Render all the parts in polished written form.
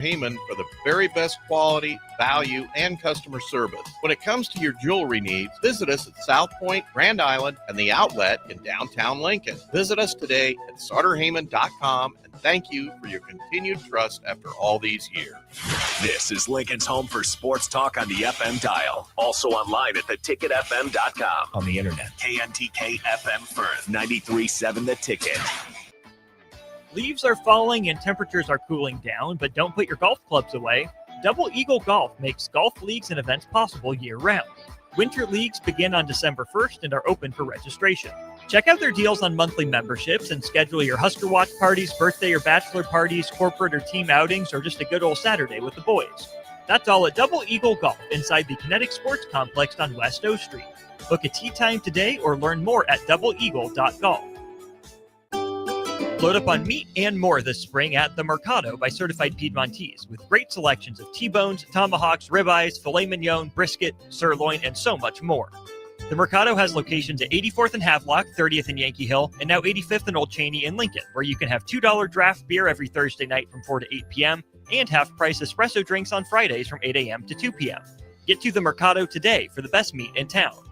Heyman for the very best quality, value, and customer service. When it comes to your jewelry needs, visit us at South Point, Grand Island, and the Outlet in downtown Lincoln. Visit us today at SauterHeyman.com, and thank you for your continued trust after all these years. This is Lincoln's home for sports talk on the FM dial. Also online at theticketfm.com. On the internet, KNTK FM Firth, 93.7 The Ticket. Leaves are falling and temperatures are cooling down, but don't put your golf clubs away. Double Eagle Golf makes golf leagues and events possible year-round. Winter leagues begin on December 1st and are open for registration. Check out their deals on monthly memberships and schedule your Husker Watch parties, birthday or bachelor parties, corporate or team outings, or just a good old Saturday with the boys. That's all at Double Eagle Golf inside the Kinetic Sports Complex on West O Street. Book a tee time today or learn more at doubleeagle.golf. Load up on meat and more this spring at The Mercado by Certified Piedmontese with great selections of T-bones, tomahawks, ribeyes, filet mignon, brisket, sirloin, and so much more. The Mercado has locations at 84th and Havelock, 30th and Yankee Hill, and now 85th and Old Cheney in Lincoln, where you can have $2 draft beer every Thursday night from 4 to 8 p.m. and half-price espresso drinks on Fridays from 8 a.m. to 2 p.m. Get to The Mercado today for the best meat in town.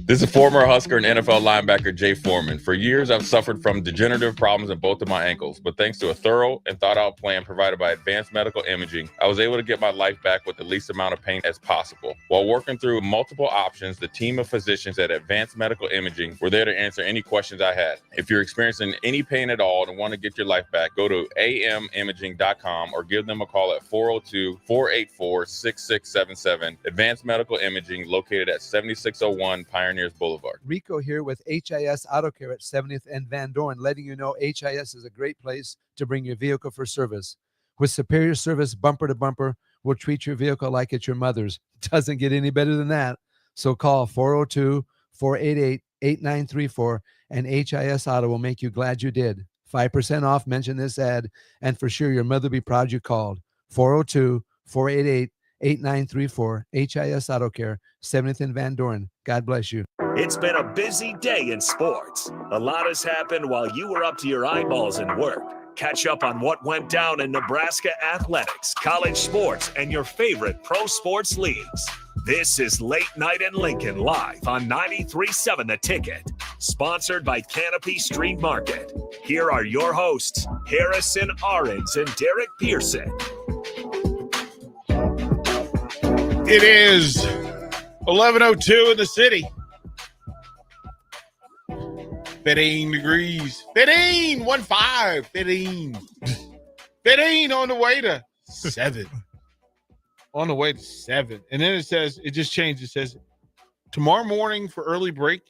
This is former Husker and NFL linebacker Jay Foreman. For years, I've suffered from degenerative problems in both of my ankles, but thanks to a thorough and thought-out plan provided by Advanced Medical Imaging, I was able to get my life back with the least amount of pain as possible. While working through multiple options, the team of physicians at Advanced Medical Imaging were there to answer any questions I had. If you're experiencing any pain at all and want to get your life back, go to amimaging.com or give them a call at 402-484-6677. Advanced Medical Imaging, located at 7601 Pioneers Boulevard. Rico here with HIS Auto Care at 70th and Van Dorn, letting you know HIS is a great place to bring your vehicle for service. With superior service bumper to bumper, we'll treat your vehicle like it's your mother's. Doesn't get any better than that. So call 402-488-8934 and HIS Auto will make you glad you did. 5% off, mention this ad, and for sure your mother will be proud you called. 402-488-8934, HIS Auto Care, 70th and Van Dorn. God bless you. It's been a busy day in sports. A lot has happened while you were up to your eyeballs in work. Catch up on what went down in Nebraska athletics, college sports, and your favorite pro sports leagues. This is Late Night in Lincoln live on 93.7 The Ticket. Sponsored by Canopy Street Market. Here are your hosts, Harrison Arens and Derek Pearson. It is 11:02 in the city. 15 degrees. 15, 1-5, 15. 15 on the way to 7. On the way to 7. And then it says, it just changed. It says, tomorrow morning for early break,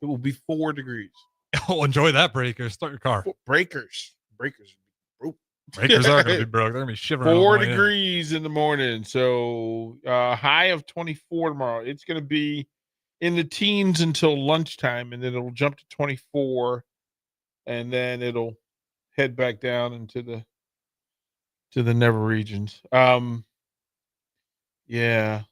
it will be 4 degrees. Oh, enjoy that, breakers. Start your car. Breakers are Breakers are going to be broke. They're going to be shivering. 4 degrees in the morning. So high of 24 tomorrow. It's going to be in the teens until lunchtime, and then it'll jump to 24, and then it'll head back down into the never regions. Yeah.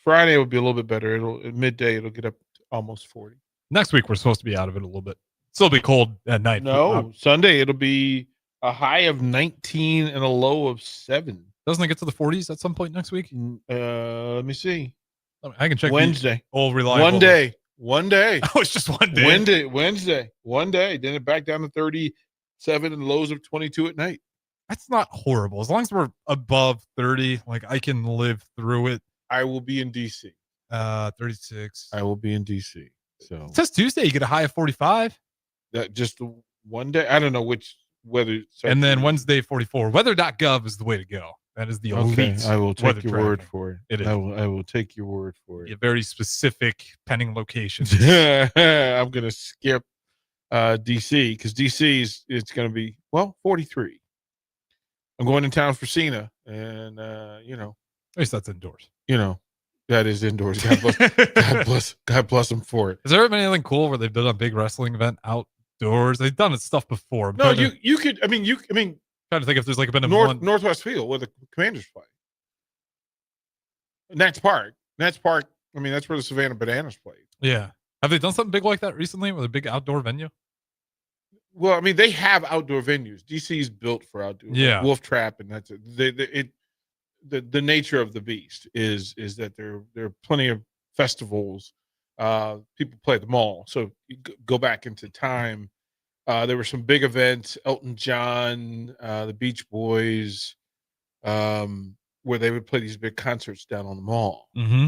Friday will be a little bit better. At midday it'll get up to almost 40. Next week we're supposed to be out of it a little bit. Still be cold at night. No, Sunday it'll be a high of 19 and a low of 7. Doesn't it get to the 40s at some point next week? Let me see. I can check Wednesday. Old reliable. One day. Oh, it's just one day. Wednesday. One day. Then it back down to 37 and lows of 22 at night. That's not horrible. As long as we're above 30, like I can live through it. I will be in DC. 36. I will be in DC. So it says Tuesday you get a high of 45. That just one day. I don't know which weather. And then Wednesday 44. Weather.gov is the way to go. That is the elite. I will take your word for it. It is. I will take your word for it. A very specific penning locations. I'm going to skip DC because DC it's going to be 43. I'm going to town for Cena, and at least that's indoors. That is indoors. God bless them for it. Has there ever been anything cool where they've done a big wrestling event outdoors? They've done stuff before. No, you could. Trying to think if there's been a Northwest Field where the Commanders play. Nats Park. That's where the Savannah Bananas played. Yeah. Have they done something big like that recently with a big outdoor venue? Well, I mean, they have outdoor venues. DC is built for outdoor. Yeah. Wolf Trap, and that's it. The nature of the beast is that there are plenty of festivals. People play at the mall. So you go back into time. There were some big events, Elton John, the Beach Boys, where they would play these big concerts down on the mall. Mm-hmm.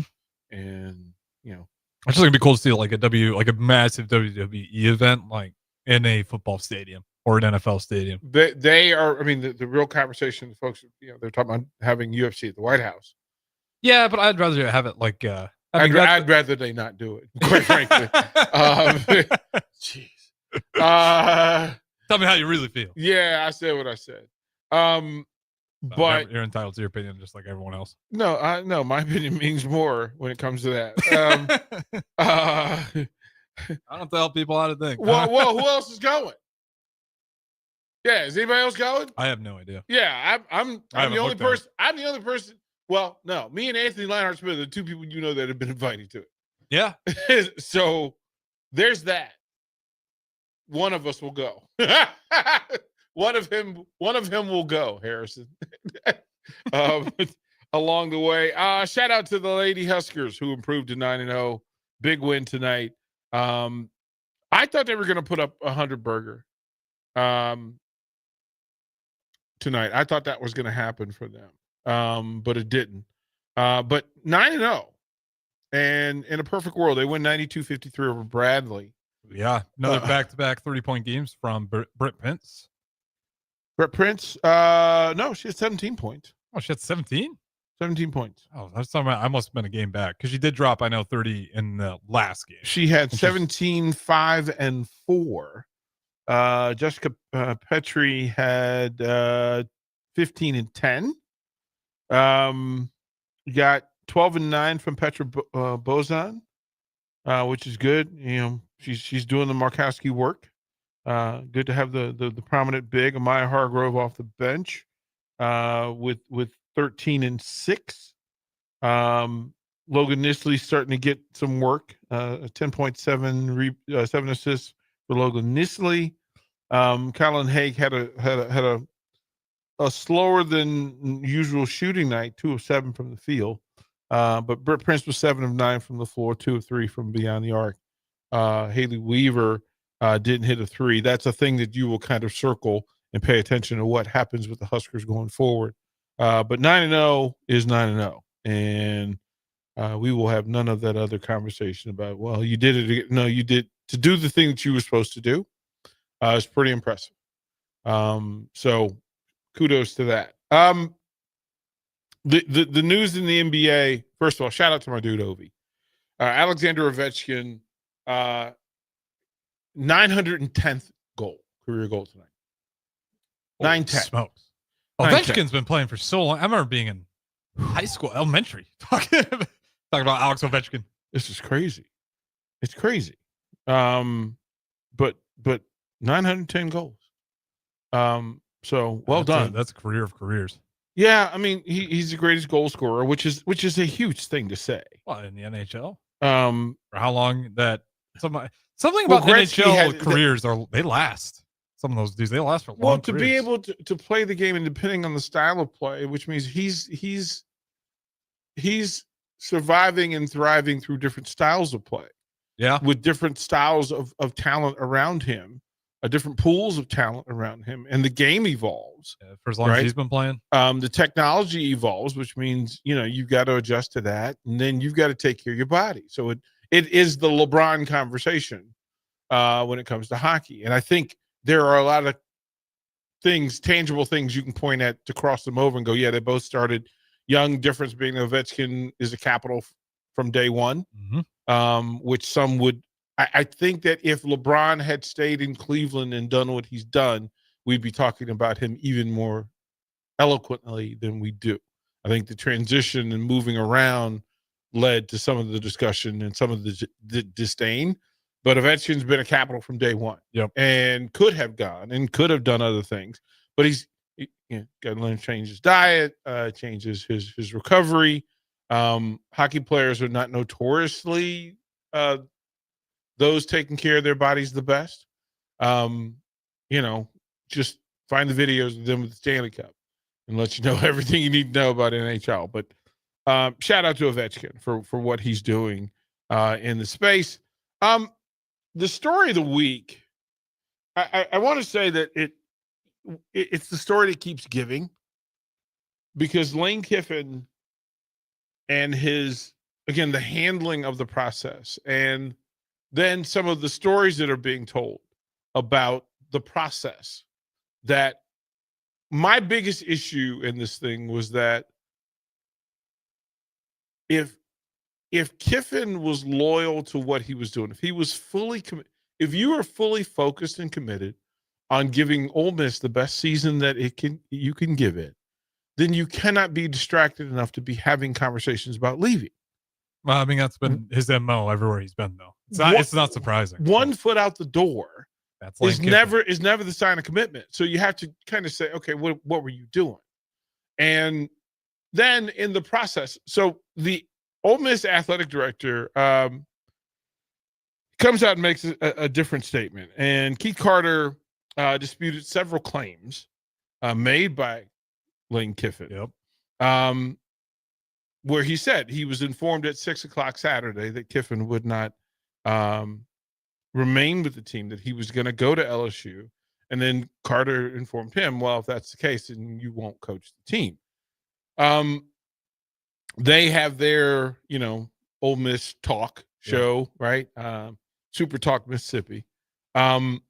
And It's just gonna be cool to see like a massive WWE event like in a football stadium or an NFL stadium. they are. I mean, the real conversation, the folks, they're talking about having UFC at the White House. Yeah, but I'd rather have it like. I'd rather they not do it, quite frankly. Jeez. Tell me how you really feel. Yeah, I said what I said. But you're entitled to your opinion, just like everyone else. No, no, my opinion means more when it comes to that. I don't tell people how to think. Well, who else is going? Yeah, is anybody else going? I have no idea. Yeah, I'm the only person. I'm the only person. Well, no, me and Anthony Lionheart Smith are the two people that have been invited to it. Yeah. So there's that. One of us will go. One of him will go, Harrison. Along the way. Shout out to the Lady Huskers who improved to 9-0. Big win tonight. I thought they were going to put up 100 burger tonight. I thought that was going to happen for them. But it didn't. But 9-0. And in a perfect world, they win 92-53 over Bradley. Yeah. Another back-to-back 30-point games from Britt Pence. Brett Prince, no, she had 17 points. Oh, she had 17? 17 points. Oh, that's something I must have been a game back because she did drop, I know, 30 in the last game. She had 17, 5, and 4. Jessica Petrie had 15 and 10. You got 12 and 9 from Petra Bozan, which is good. She's doing the Markowski work. Good to have the prominent big Amaya Hargrove off the bench with 13 and 6. Logan Nisley starting to get some work. 10.7 7 assists for Logan Nisley. Colin Haig had a slower than usual shooting night, 2 of 7 from the field. But Britt Prince was 7 of 9 from the floor, 2 of 3 from beyond the arc. Haley Weaver didn't hit a 3. That's a thing that you will kind of circle and pay attention to what happens with the Huskers going forward. But 9-0 is 9-0. And we will have none of that other conversation about, well, you did it. No, you did. To do the thing that you were supposed to do is pretty impressive. So kudos to that. The news in the NBA, first of all, shout out to my dude, Ovi. Alexander Ovechkin, 910th career goal tonight. 910. Smokes. Ovechkin's been playing for so long. I remember being in high school, elementary, talking about Alex Ovechkin. This is crazy. It's crazy. But 910 goals. So well done. That's a career of careers. Yeah, I mean he's the greatest goal scorer, which is a huge thing to say. Well, in the NHL. For how long that something about NHL careers they last. Some of those dudes, they last for long. Well, to careers. be able to play the game and depending on the style of play, which means he's surviving and thriving through different styles of play. Yeah. With different styles of talent around him, different pools of talent around him, and the game evolves. Yeah, for as long as he's been playing. The technology evolves, which means, you've got to adjust to that, and then you've got to take care of your body. So it is the LeBron conversation when it comes to hockey. And I think there are a lot of tangible things you can point at to cross them over and go, yeah, they both started young. Difference being Ovechkin is a capital from day one, which some would. I think that if LeBron had stayed in Cleveland and done what he's done, we'd be talking about him even more eloquently than we do. I think the transition and moving around led to some of the discussion and some of the disdain. But Ovechkin's been a capital from day one. Yep. And could have gone and could have done other things. But he's got to learn to change his diet, changes his recovery. Hockey players are not notoriously those taking care of their bodies the best. just find the videos of them with the Stanley Cup and let you know everything you need to know about NHL. But shout out to Ovechkin for what he's doing in the space. The story of the week, I want to say that it's the story that keeps giving, because Lane Kiffin and the handling of the process, and then some of the stories that are being told about the process, that my biggest issue in this thing was that if Kiffin was loyal to what he was doing, if he was if you are fully focused and committed on giving Ole Miss the best season that you can give it, then you cannot be distracted enough to be having conversations about leaving. Well, I mean, that's been his MO everywhere he's been, though. It's not surprising. One foot out the door is never the sign of commitment. So you have to kind of say, okay, what were you doing? And then in the process, so the Ole Miss athletic director comes out and makes a different statement. And Keith Carter disputed several claims made by Lane Kiffin. Yep. Where he said he was informed at 6:00 Saturday that Kiffin would not remain with the team, that he was going to go to LSU. And then Carter informed him, well, if that's the case, then you won't coach the team. They have their, Ole Miss talk show, right? Super Talk Mississippi. And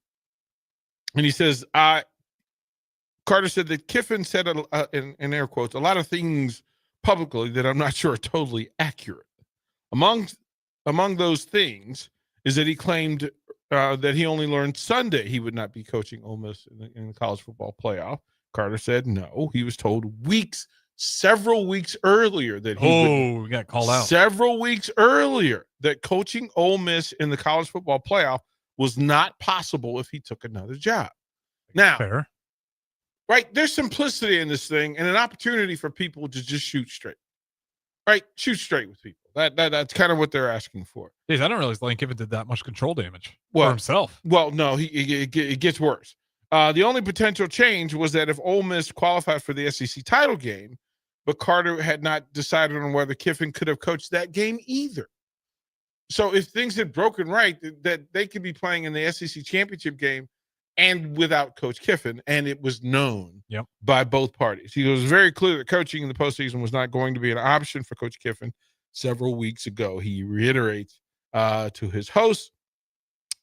he says, Carter said that Kiffin said, in air quotes, a lot of things publicly that I'm not sure are totally accurate. Among those things is that he claimed that he only learned Sunday he would not be coaching Ole Miss in the college football playoff. Carter said no. He was told several weeks earlier that he got called out. Several weeks earlier that coaching Ole Miss in the college football playoff was not possible if he took another job. Now, fair. Right, there's simplicity in this thing and an opportunity for people to just shoot straight. Right, shoot straight with people. That's kind of what they're asking for. Jeez, I don't realize Lane Kiffin did that much control damage for himself. Well, no, it gets worse. The only potential change was that if Ole Miss qualified for the SEC title game, but Carter had not decided on whether Kiffin could have coached that game either. So if things had broken right, that they could be playing in the SEC championship game and without Coach Kiffin, and it was known by both parties. He was very clear that coaching in the postseason was not going to be an option for Coach Kiffin several weeks ago. He reiterates to his host,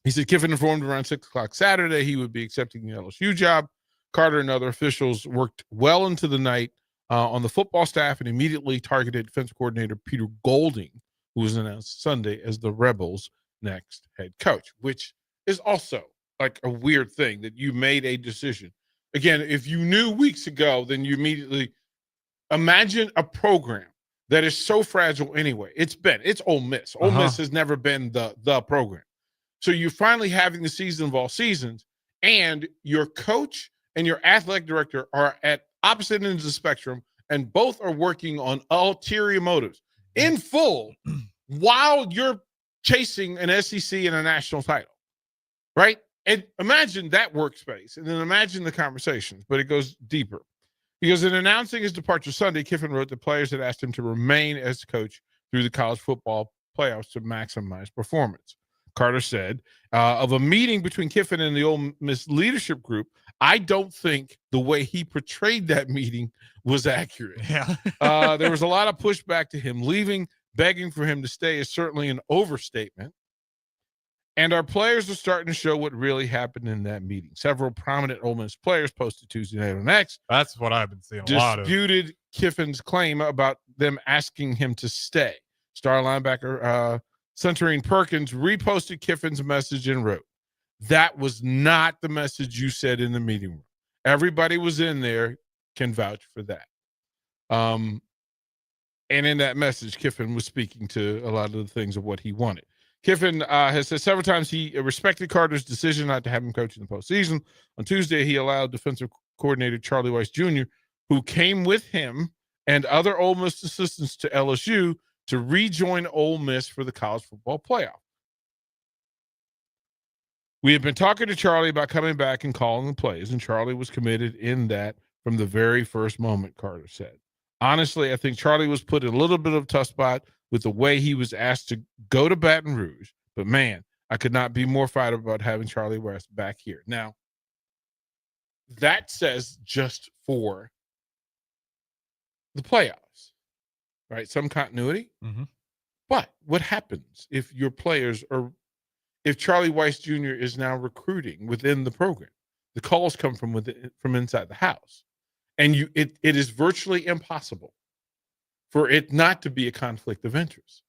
he said Kiffin informed around 6:00 Saturday he would be accepting the LSU job. Carter and other officials worked well into the night on the football staff and immediately targeted defensive coordinator Peter Golding, who was announced Sunday as the Rebels' next head coach, which is also like a weird thing that you made a decision. Again, if you knew weeks ago, then you immediately imagine a program that is so fragile anyway. It's Ole Miss. Ole Miss has never been the program. So you're finally having the season of all seasons, and your coach and your athletic director are at opposite ends of the spectrum, and both are working on ulterior motives in full while you're chasing an SEC and a national title, right? And imagine that workspace, and then imagine the conversations, but it goes deeper. Because in announcing his departure Sunday, Kiffin wrote the players had asked him to remain as coach through the college football playoffs to maximize performance. Carter said, of a meeting between Kiffin and the Ole Miss leadership group, I don't think the way he portrayed that meeting was accurate. Yeah. There was a lot of pushback to him leaving. Begging for him to stay is certainly an overstatement. And our players are starting to show what really happened in that meeting. Several prominent Ole Miss players posted Tuesday night on X. That's what I've been seeing a lot of. Disputed Kiffin's claim about them asking him to stay. Star linebacker Centurine Perkins reposted Kiffin's message and wrote, "That was not the message you said in the meeting room. Everybody was in there, can vouch for that." And in that message, Kiffin was speaking to a lot of the things of what he wanted. Kiffin has said several times he respected Carter's decision not to have him coach in the postseason. On Tuesday, he allowed defensive coordinator Charlie Weiss Jr., who came with him and other Ole Miss assistants to LSU, to rejoin Ole Miss for the college football playoff. We have been talking to Charlie about coming back and calling the plays, and Charlie was committed in that from the very first moment, Carter said. Honestly, I think Charlie was put in a little bit of a tough spot with the way he was asked to go to Baton Rouge. But, man, I could not be more fired up about having Charlie West back here. Now, that says just for the playoffs, right? Some continuity. Mm-hmm. But what happens if your players are, if Charlie Weiss Jr. is now recruiting within the program? The calls come from inside the house, and it is virtually impossible for it not to be a conflict of interest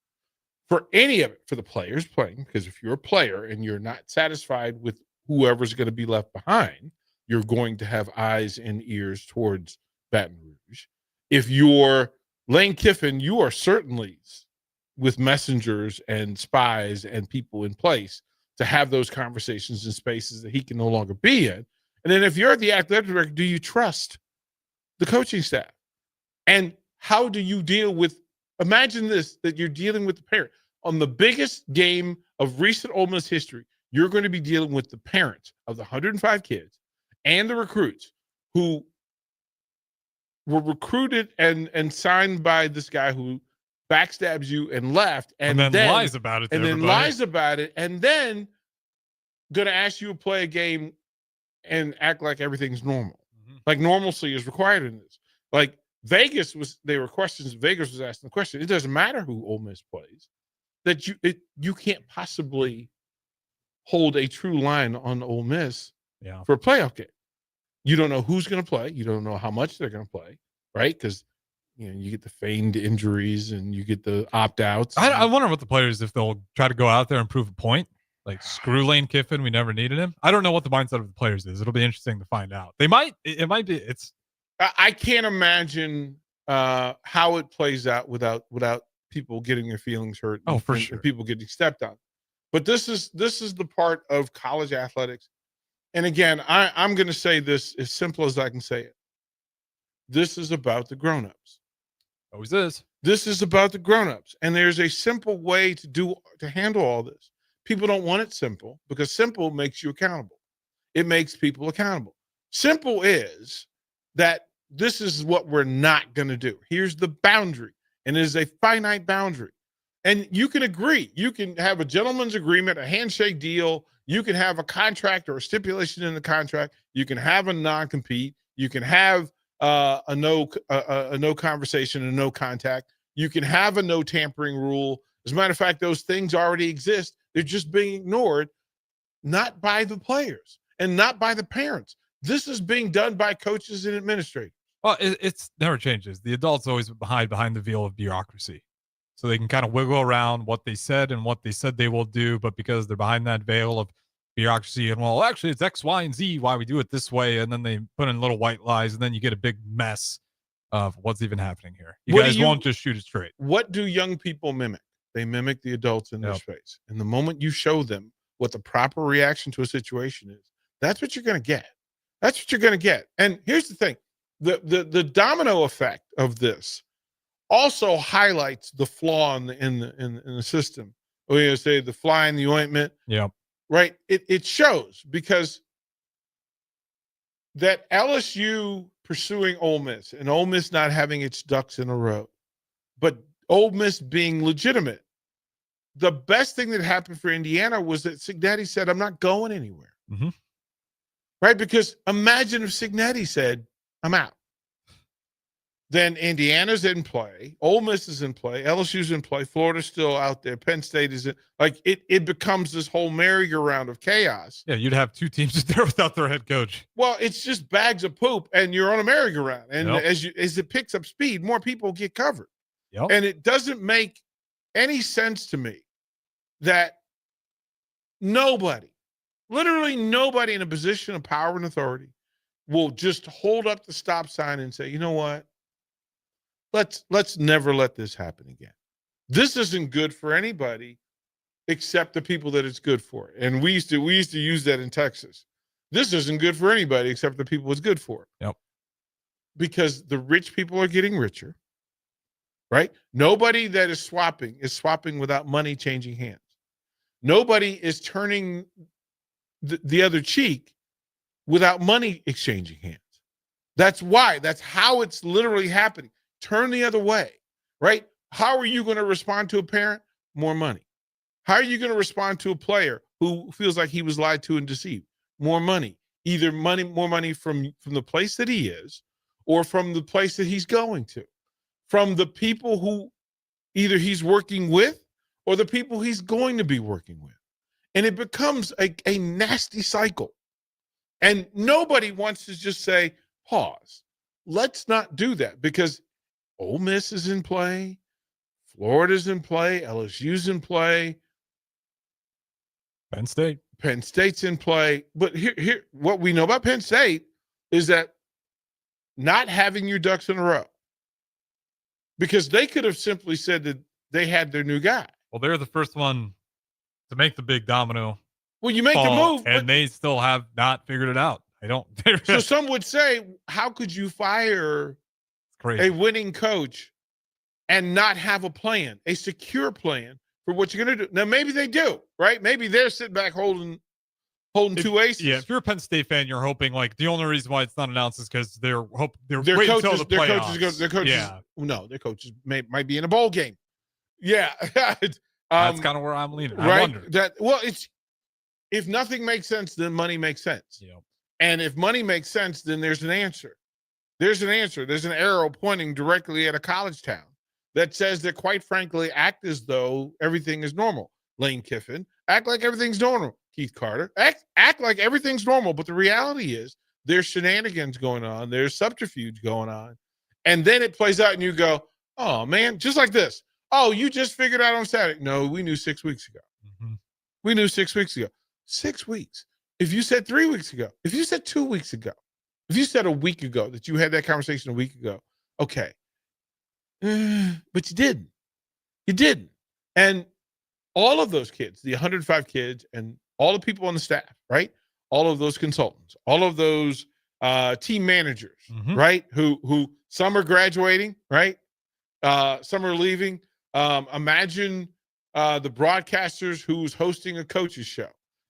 for any of it, for the players playing. Because if you're a player and you're not satisfied with whoever's going to be left behind, you're going to have eyes and ears towards Baton Rouge. If you're Lane Kiffin, you are certainly with messengers and spies and people in place to have those conversations in spaces that he can no longer be in. And then if you're the athletic director, do you trust the coaching staff? And how do you deal with, imagine this, that you're dealing with the parent. On the biggest game of recent Ole Miss history, you're going to be dealing with the parents of the 105 kids and the recruits who were recruited and signed by this guy who backstabs you and left, and then lies about it. And then lies about it, and then going to ask you to play a game and act like everything's normal. Mm-hmm. Like normalcy is required in this. Like Vegas was asking the question. It doesn't matter who Ole Miss plays, that you can't possibly hold a true line on Ole Miss for a playoff game. You don't know who's going to play. You don't know how much they're going to play, right? Because you get the feigned injuries and you get the opt-outs. I wonder what the players, if they'll try to go out there and prove a point. Like, screw Lane Kiffin, we never needed him. I don't know what the mindset of the players is. It'll be interesting to find out. It might be. I can't imagine how it plays out without people getting their feelings hurt. Oh, for sure. And people getting stepped on. But this is the part of college athletics. And again, I'm going to say this as simple as I can say it. This is about the grown-ups. Always is. This is about the grown-ups. And there's a simple way to handle all this. People don't want it simple because simple makes you accountable. It makes people accountable. Simple is that this is what we're not going to do. Here's the boundary, and it is a finite boundary. And you can agree. You can have a gentleman's agreement, a handshake deal. You can have a contract or a stipulation in the contract. You can have a non-compete. You can have a no conversation and no contact. You can have a no tampering rule. As a matter of fact, those things already exist. They're just being ignored, not by the players and not by the parents. This is being done by coaches and administrators. Well, it's never changes. The adults always hide behind the veil of bureaucracy. So they can kind of wiggle around what they said and what they said they will do. But because they're behind that veil of bureaucracy and, well, actually it's X, Y, and Z, why we do it this way. And then they put in little white lies, and then you get a big mess of what's even happening here. You guys won't just shoot it straight. What do young people mimic? They mimic the adults in their space. And the moment you show them what the proper reaction to a situation is, that's what you're going to get. That's what you're going to get. And here's the thing. The domino effect of this also highlights the flaw in the system. We say the fly in the ointment. Yeah. Right. It shows because that LSU pursuing Ole Miss and Ole Miss not having its ducks in a row, but Ole Miss being legitimate. The best thing that happened for Indiana was that Cignetti said, I'm not going anywhere. Mm-hmm. Right? Because imagine if Cignetti said, I'm out. Then Indiana's in play. Ole Miss is in play. LSU's in play. Florida's still out there. Penn State is in. Like, it becomes this whole merry-go-round of chaos. Yeah, you'd have two teams there without their head coach. Well, it's just bags of poop, and you're on a merry-go-round. And as it picks up speed, more people get covered. Yep. And it doesn't make any sense to me that literally nobody in a position of power and authority will just hold up the stop sign and say, you know what? Let's never let this happen again. This isn't good for anybody except the people that it's good for. And we used to use that in Texas. This isn't good for anybody except the people it's good for. Yep. Because the rich people are getting richer. Right? Nobody that is swapping without money changing hands. Nobody is turning the other cheek without money exchanging hands. That's why. That's how it's literally happening. Turn the other way, right? How are you going to respond to a parent? More money. How are you going to respond to a player who feels like he was lied to and deceived? More money. Either more money from the place that he is, or from the place that he's going to, from the people who either he's working with or the people he's going to be working with. And it becomes a nasty cycle. And nobody wants to just say, pause. Let's not do that, because Ole Miss is in play, Florida's in play, LSU's in play, Penn State's in play. But here, what we know about Penn State is that not having your ducks in a row, because they could have simply said that they had their new guy. Well, they're the first one to make the big domino. Well, you make the move, and they still have not figured it out. I don't. So some would say, how could you fire a winning coach and not have a plan, a secure plan for what you're going to do? Now, maybe they do, right? Maybe they're sitting back holding two aces. Yeah, if you're a Penn State fan, you're hoping, like, the only reason why it's not announced is because they're their waiting coaches, until the playoffs. Their coaches, yeah. No, their coaches might be in a bowl game. Yeah. That's kind of where I'm leaning. Right? I wonder. It's, if nothing makes sense, then money makes sense. Yep. And if money makes sense, then there's an answer. There's an answer. There's an arrow pointing directly at a college town that says that, quite frankly, act as though everything is normal. Lane Kiffin, act like everything's normal. Keith Carter, act like everything's normal. But the reality is there's shenanigans going on. There's subterfuge going on. And then it plays out and you go, oh, man, just like this. Oh, you just figured out on Saturday. No, we knew 6 weeks ago. Mm-hmm. We knew 6 weeks ago. 6 weeks. If you said 3 weeks ago, if you said 2 weeks ago, if you said a week ago that you had that conversation a week ago, okay. But you didn't. You didn't. And all of those kids, the 105 kids and all the people on the staff, right? All of those consultants, all of those team managers, right? Who some are graduating, right? Some are leaving. Imagine the broadcasters who's hosting a coach's show.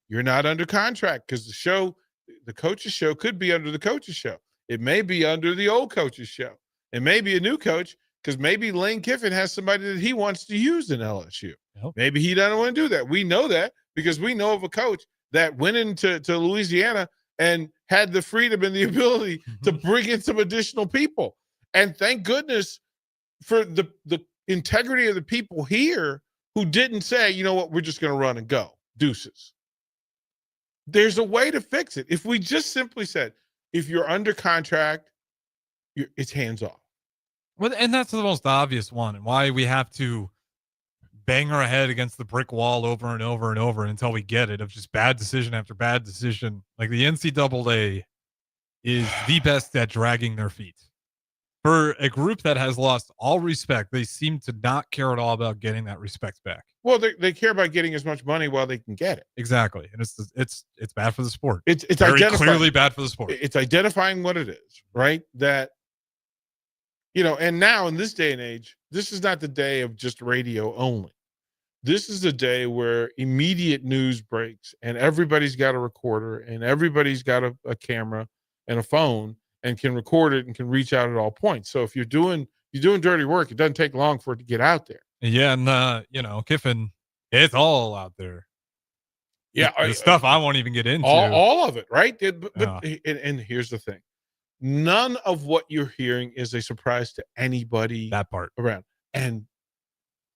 You're not under contract because the coach's show could be under the coach's show. It may be under the old coach's show. It may be a new coach because maybe Lane Kiffin has somebody that he wants to use in LSU. Yep. Maybe he doesn't want to do that. We know that because we know of a coach that went into Louisiana and had the freedom and the ability to bring in some additional people. And thank goodness for the integrity of the people here who didn't say, you know what, we're just going to run and go. Deuces. There's a way to fix it. If we just simply said, if you're under contract, it's hands off. Well, and that's the most obvious one, and why we have to bang our head against the brick wall over and over and over until we get it, of just bad decision after bad decision. Like, the NCAA is the best at dragging their feet. For a group that has lost all respect, they seem to not care at all about getting that respect back. Well, they care about getting as much money while they can get it. Exactly, and it's bad for the sport. It's very clearly bad for the sport. It's identifying what it is, right? That, you know, and now in this day and age, this is not the day of just radio only. This is the day where immediate news breaks, and everybody's got a recorder, and everybody's got a camera and a phone, and can record it and can reach out at all points. So if you're doing dirty work, it doesn't take long for it to get out there. Yeah, and you know, Kiffin, it's all out there. Yeah, the stuff I won't even get into. All of it, right? And here's the thing: none of what you're hearing is a surprise to anybody. That part around, and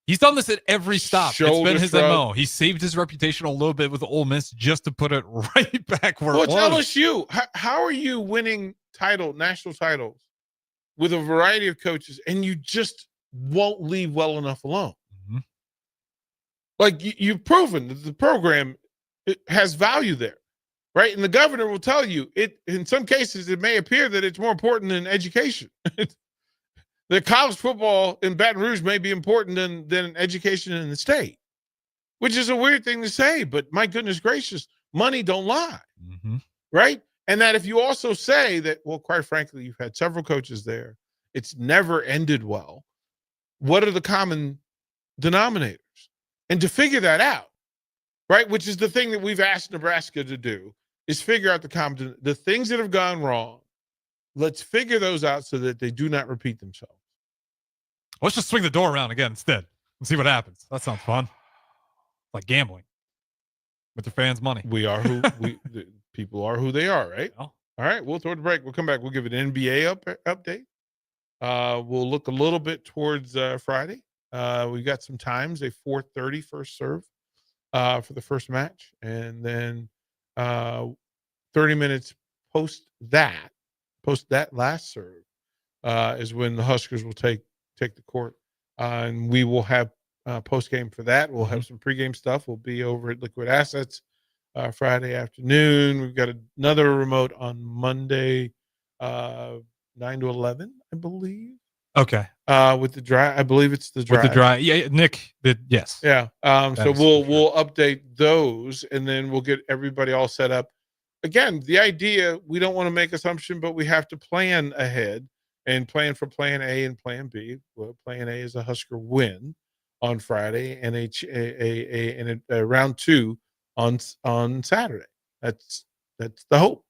he's done this at every stop. It's been his MO. He saved his reputation a little bit with Ole Miss just to put it right back where it was. LSU. How are you winning national titles with a variety of coaches, and you just won't leave well enough alone? Mm-hmm. Like, you've proven that the program, it has value there, right? And the governor will tell you it. In some cases, it may appear that it's more important than education. The college football in Baton Rouge may be important than education in the state, which is a weird thing to say, but my goodness gracious, money don't lie, right? And that if you also say that, well, quite frankly, you've had several coaches there, it's never ended well. What are the common denominators? And to figure that out, right? Which is the thing that we've asked Nebraska to do, is figure out the things that have gone wrong. Let's figure those out so that they do not repeat themselves. Let's just swing the door around again instead and see what happens. That sounds fun. Like gambling with the fans' money. The people are who they are, right? Oh. All right, we'll throw the break. We'll come back. We'll give an NBA update. We'll look a little bit towards Friday. We got some times, a 4:30 first serve for the first match, and then 30 minutes post that last serve is when the Huskers will take the court, and we will have post game for that. We'll have some pregame stuff. We'll be over at Liquid Assets Friday afternoon. We've got another remote on Monday, 9 to 11, I believe. Okay. With the drive, I believe it's the drive. With the drive, yeah, Nick. Yes. Yeah. So we'll update those, and then we'll get everybody all set up. Again, the idea, we don't want to make assumption, but we have to plan ahead and plan for plan A and plan B. Well, plan A is a Husker win on Friday and a round 2 on Saturday. That's the hope,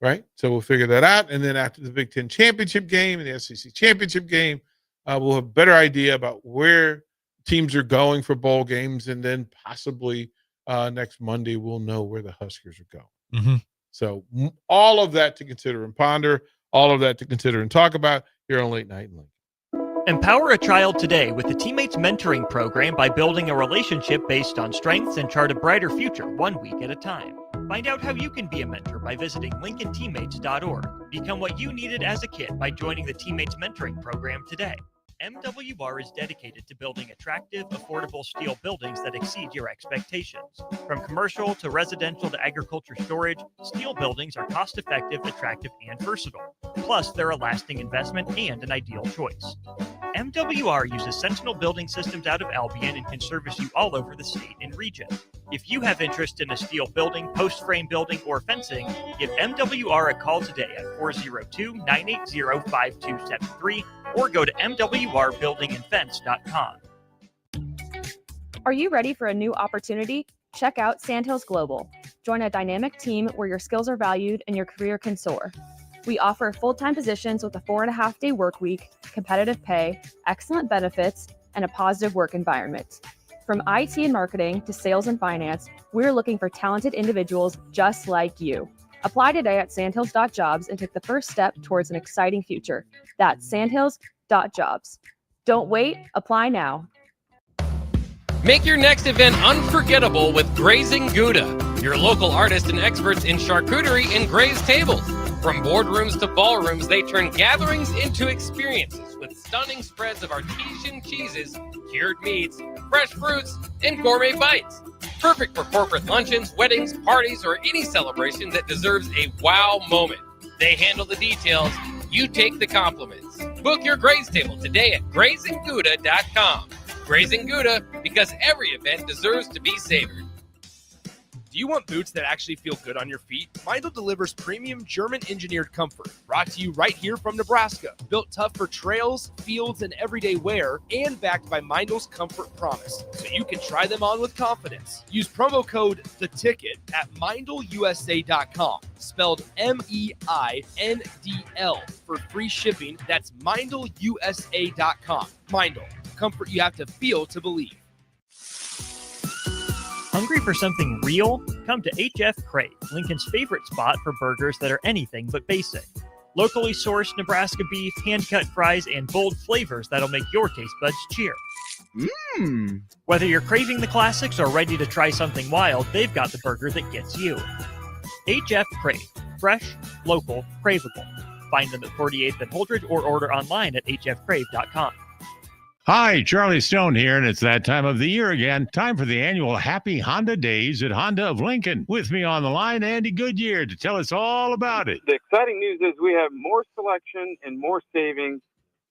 right? So we'll figure that out, and then after the Big Ten championship game and the SEC championship game, we'll have a better idea about where teams are going for bowl games, and then possibly next Monday we'll know where the Huskers are going. Mm-hmm. So all of that to consider and ponder, all of that to consider and talk about here on Late Night in Lincoln. Empower a child today with the Teammates Mentoring Program by building a relationship based on strengths and chart a brighter future 1 week at a time. Find out how you can be a mentor by visiting LincolnTeammates.org. Become what you needed as a kid by joining the Teammates Mentoring Program today. MWR is dedicated to building attractive, affordable steel buildings that exceed your expectations. From commercial to residential to agriculture storage, steel buildings are cost-effective, attractive, and versatile. Plus, they're a lasting investment and an ideal choice. MWR uses Sentinel Building Systems out of Albion and can service you all over the state and region. If you have interest in a steel building, post-frame building, or fencing, give MWR a call today at 402-980-5273 or go to mwrbuildingandfence.com. Are you ready for a new opportunity? Check out Sandhills Global. Join a dynamic team where your skills are valued and your career can soar. We offer full-time positions with a 4.5-day work week, competitive pay, excellent benefits, and a positive work environment. From IT and marketing to sales and finance, we're looking for talented individuals just like you. Apply today at sandhills.jobs and take the first step towards an exciting future. That's sandhills.jobs. Don't wait, apply now. Make your next event unforgettable with Grazing Gouda, your local artists and experts in charcuterie and grazed tables. From boardrooms to ballrooms, they turn gatherings into experiences with stunning spreads of artesian cheeses, cured meats, fresh fruits, and gourmet bites. Perfect for corporate luncheons, weddings, parties, or any celebration that deserves a wow moment. They handle the details. You take the compliments. Book your graze table today at GrazingGouda.com. Grazing Gouda, because every event deserves to be savored. Do you want boots that actually feel good on your feet? Meindl delivers premium German-engineered comfort, brought to you right here from Nebraska. Built tough for trails, fields, and everyday wear, and backed by Meindl's Comfort Promise, so you can try them on with confidence. Use promo code THETICKET at MeindlUSA.com, spelled MEINDL, for free shipping. That's MeindlUSA.com. Meindl, comfort you have to feel to believe. Hungry for something real? Come to HF Crave, Lincoln's favorite spot for burgers that are anything but basic. Locally sourced Nebraska beef, hand-cut fries, and bold flavors that'll make your taste buds cheer. Whether you're craving the classics or ready to try something wild, they've got the burger that gets you. HF Crave. Fresh, local, craveable. Find them at 48th and Holdridge or order online at hfcrave.com. Hi, Charlie Stone here, and it's that time of the year again. Time for the annual Happy Honda Days at Honda of Lincoln. With me on the line, Andy Goodyear, to tell us all about it. The exciting news is we have more selection and more savings.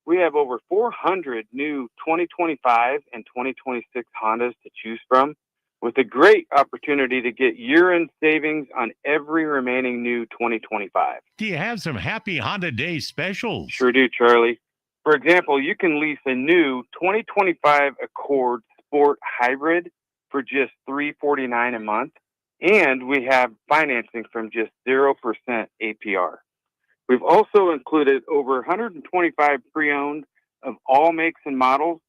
We have over 400 new 2025 and 2026 Hondas to choose from, with a great opportunity to get year-end savings on every remaining new 2025. Do you have some Happy Honda Day specials? Sure do, Charlie. For example, you can lease a new 2025 Accord Sport Hybrid for just $349 a month, and we have financing from just 0% APR. We've also included over 125 pre-owned of all makes and models.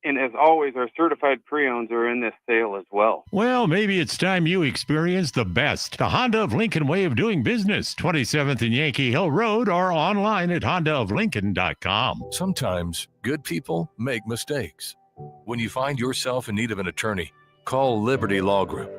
And as always, our certified pre-owns are in this sale as well. Well, maybe it's time you experience the best. The Honda of Lincoln way of doing business. 27th and Yankee Hill Road, or online at hondaoflincoln.com. Sometimes good people make mistakes. When you find yourself in need of an attorney, call Liberty Law Group.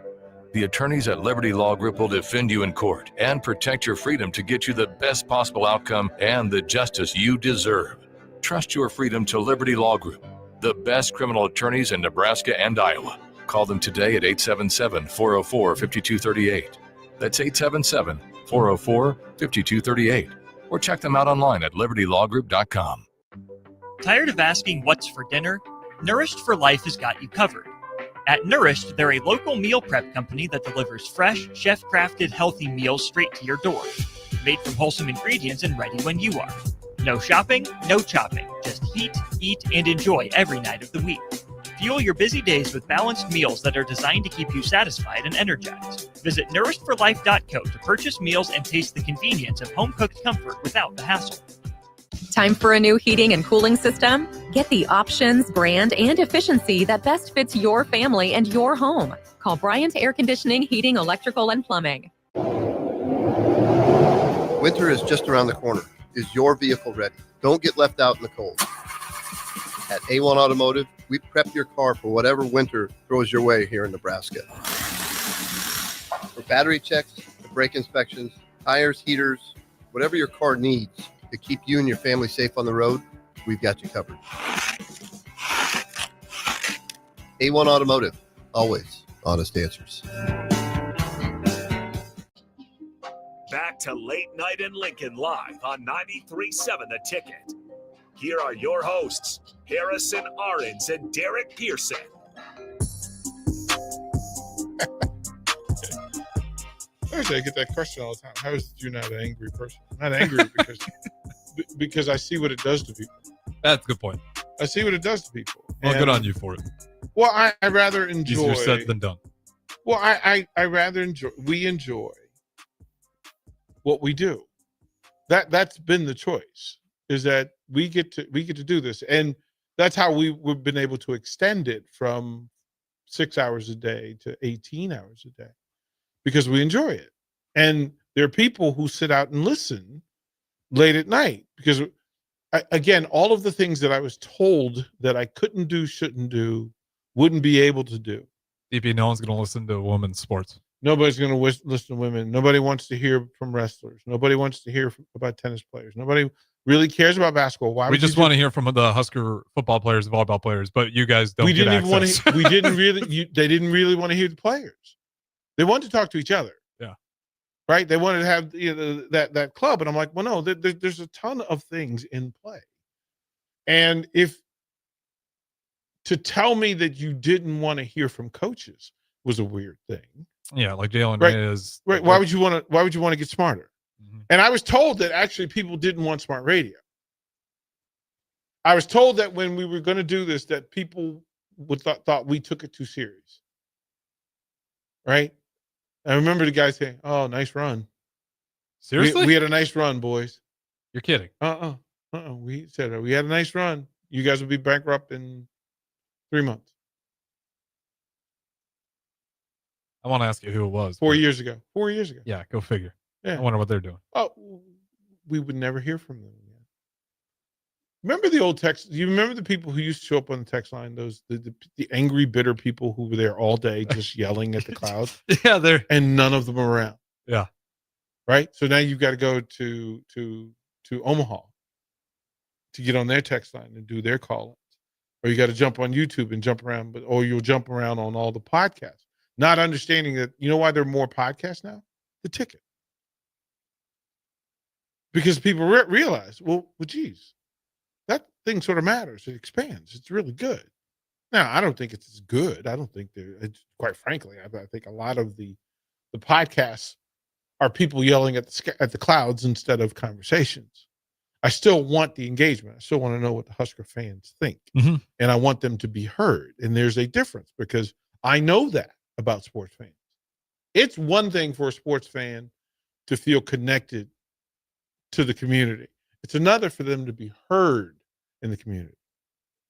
The attorneys at Liberty Law Group will defend you in court and protect your freedom to get you the best possible outcome and the justice you deserve. Trust your freedom to Liberty Law Group, the best criminal attorneys in Nebraska and Iowa. Call them today at 877-404-5238. That's 877-404-5238. Or check them out online at libertylawgroup.com. Tired of asking what's for dinner? Nourished for Life has got you covered. At Nourished, they're a local meal prep company that delivers fresh, chef-crafted, healthy meals straight to your door. Made from wholesome ingredients and ready when you are. No shopping, no chopping. Just heat, eat, and enjoy every night of the week. Fuel your busy days with balanced meals that are designed to keep you satisfied and energized. Visit nourishedforlife.co to purchase meals and taste the convenience of home-cooked comfort without the hassle. Time for a new heating and cooling system? Get the options, brand, and efficiency that best fits your family and your home. Call Bryant Air Conditioning, Heating, Electrical, and Plumbing. Winter is just around the corner. Is your vehicle ready? Don't get left out in the cold. At A1 Automotive, we prep your car for whatever winter throws your way here in Nebraska. For battery checks, to brake inspections, tires, heaters, whatever your car needs to keep you and your family safe on the road, we've got you covered. A1 Automotive, always honest answers. Back to Late Night in Lincoln live on 93.7 The Ticket. Here are your hosts, Harrison Arens and Derek Pearson. Actually, I get that question all the time. How is you not an angry person? I'm not angry because I see what it does to people. That's a good point. I see what it does to people. Well, good on you for it. Well, I rather enjoy. Easier said than done. Well, I rather enjoy. We enjoy what we do. That's been the choice. Is that we get to do this, and that's how we've been able to extend it from 6 hours a day to 18 hours a day, because we enjoy it. And there are people who sit out and listen late at night because, again, all of the things that I was told that I couldn't do, shouldn't do, wouldn't be able to do. DP, no one's going to listen to women's sports. Nobody's going to listen to women. Nobody wants to hear from wrestlers. Nobody wants to hear about tennis players. Nobody really cares about basketball. Why? We just want to hear from the Husker football players, volleyball players, but you guys don't. We didn't get even want access. to. We didn't really. They didn't really want to hear the players. They wanted to talk to each other. Yeah. Right. They wanted to have that club, and I'm like, well, no. There's a ton of things in play, and if to tell me that you didn't want to hear from coaches was a weird thing. Yeah, like Jalen is right. Why would you want to get smarter? Mm-hmm. And I was told that actually people didn't want smart radio. I was told that when we were going to do this, that people would thought we took it too serious. Right? I remember the guy saying, "Oh, nice run." Seriously? We had a nice run, boys. You're kidding. We said we had a nice run. You guys will be bankrupt in 3 months. I want to ask you who it was. 4 years ago. 4 years ago. Yeah, go figure. Yeah. I wonder what they're doing. Oh, we would never hear from them again. Remember the old text? You remember the people who used to show up on the text line? Those the angry, bitter people who were there all day just yelling at the clouds. Yeah, they're and none of them are around. Yeah. Right. So now you've got to go to Omaha to get on their text line and do their call-ins, or you got to jump on YouTube and jump around, or you'll jump around on all the podcasts. Not understanding that, you know why there are more podcasts now? The Ticket. Because people realize, well, geez, that thing sort of matters. It expands. It's really good. Now, I don't think it's as good. I don't think quite frankly, I think a lot of the podcasts are people yelling at the clouds instead of conversations. I still want the engagement. I still want to know what the Husker fans think. Mm-hmm. And I want them to be heard. And there's a difference because I know that about sports fans. It's one thing for a sports fan to feel connected to the community. It's another for them to be heard in the community.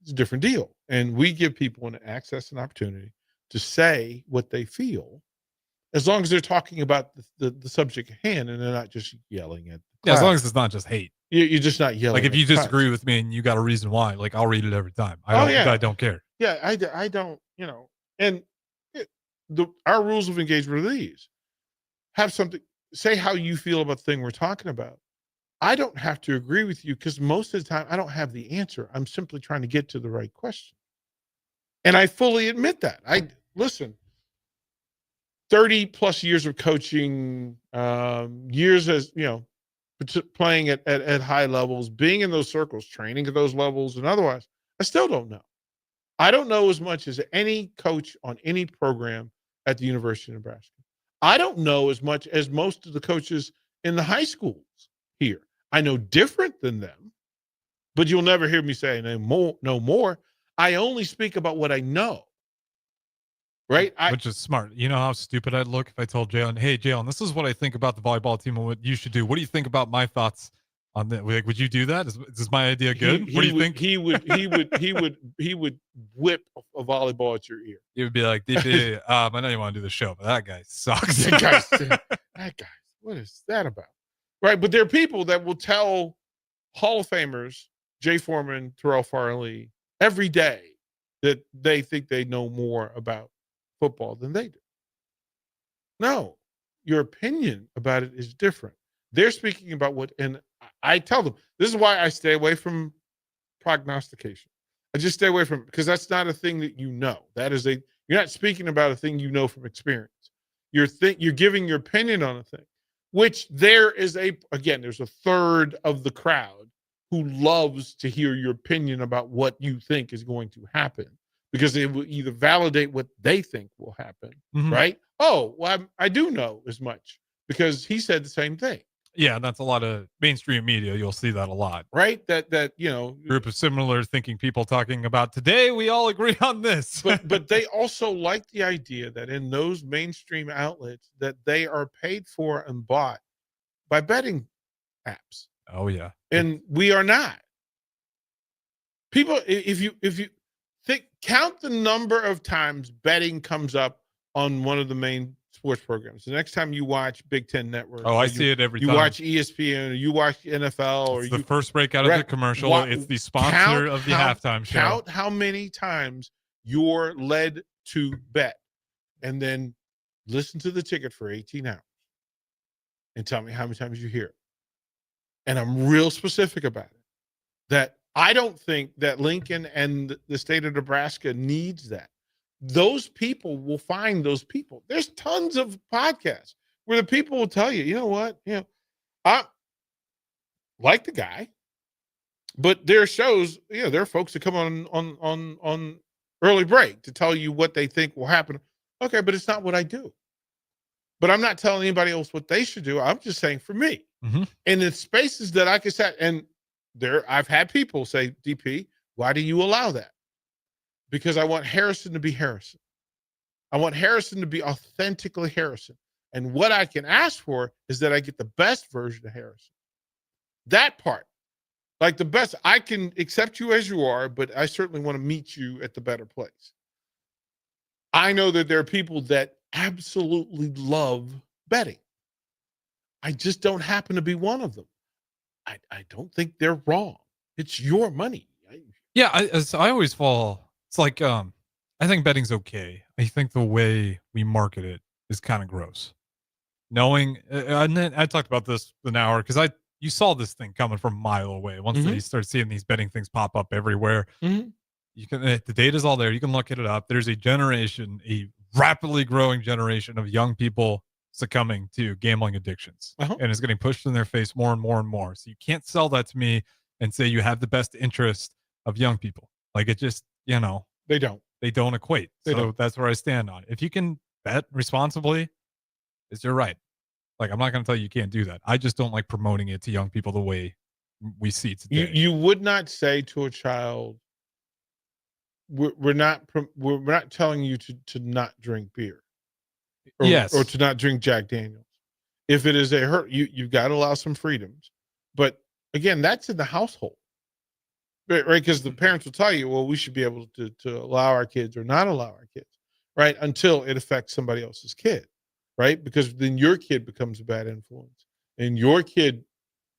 It's a different deal. And we give people an access and opportunity to say what they feel, as long as they're talking about the subject at hand and they're not just yelling at the Yeah, as crowd. long as it's not just hate. You're just not yelling. Like if at you the crowd. disagree with me and you got a reason why, like I'll read it every time. I don't care. Yeah, I don't, and our rules of engagement are these. Have something, say how you feel about the thing we're talking about. I don't have to agree with you because most of the time I don't have the answer. I'm simply trying to get to the right question. And I fully admit that. Listen, 30 plus years of coaching, years as, playing at high levels, being in those circles, training at those levels and otherwise, I still don't know. I don't know as much as any coach on any program at the University of Nebraska. I don't know as much as most of the coaches in the high schools here. I know different than them, but you'll never hear me say no more. I only speak about what I know. Right? Which is smart. You know how stupid I'd look if I told Jalen, hey, Jalen, this is what I think about the volleyball team and what you should do. What do you think about my thoughts on that? Like, would you do that? Is my idea good? What do you think? He would whip a volleyball at your ear. He would be like, DP, I know you want to do the show, but that guy sucks. that guy, what is that about? Right. But there are people that will tell Hall of Famers, Jay Foreman, Terrell Farley, every day that they think they know more about football than they do. No, your opinion about it is different. They're speaking about what, and I tell them, this is why I stay away from prognostication. I just stay away from it because that's not a thing that you know. You're not speaking about a thing you know from experience. You're giving your opinion on a thing, which there's a third of the crowd who loves to hear your opinion about what you think is going to happen, because it will either validate what they think will happen, right? Oh, well, I do know as much because he said the same thing. Yeah, that's a lot of mainstream media. You'll see that a lot. Right? That group of similar thinking people talking about today, we all agree on this. but they also like the idea that in those mainstream outlets that they are paid for and bought by betting apps. Oh, yeah. And we are not. People, if you count the number of times betting comes up on one of the main sports programs. The next time you watch Big Ten Network, I see it every time. You watch ESPN, or you watch NFL, it's the first break out of the commercial. It's the sponsor of the halftime show. Count how many times you're led to bet, and then listen to the ticket for 18 hours, and tell me how many times you hear it. And I'm real specific about it. That I don't think that Lincoln and the state of Nebraska needs that. Those people will find those people. There's tons of podcasts where the people will tell you, you know what, I like the guy, but there are shows, there are folks that come on early break to tell you what they think will happen. Okay, but it's not what I do. But I'm not telling anybody else what they should do. I'm just saying for me. Mm-hmm. And in spaces that I can set, and I've had people say, DP, why do you allow that? Because I want Harrison to be Harrison. I want Harrison to be authentically Harrison. And what I can ask for is that I get the best version of Harrison. That part, like the best, I can accept you as you are, but I certainly want to meet you at the better place. I know that there are people that absolutely love betting. I just don't happen to be one of them. I don't think they're wrong. It's your money. Yeah, I always fall. It's like, I think betting's okay. I think the way we market it is kind of gross. Knowing, and then I talked about this an hour because you saw this thing coming from a mile away. Once they start seeing these betting things pop up everywhere, you can. The data's all there. You can look it up. There's a rapidly growing generation of young people succumbing to gambling addictions, and it's getting pushed in their face more and more and more. So you can't sell that to me and say you have the best interest of young people. Like it just, they don't equate. That's where I stand on it. If you can bet responsibly, it's your right. Like, I'm not going to tell you can't do that. I just don't like promoting it to young people the way we see today. You would not say to a child, we're not telling you to not drink beer, Yes. or to not drink Jack Daniels. If it is a hurt, you've got to allow some freedoms. But again, that's in the household, right? Because the parents will tell you, well, we should be able to allow our kids or not allow our kids, right? Until it affects somebody else's kid, right? Because then your kid becomes a bad influence, and your kid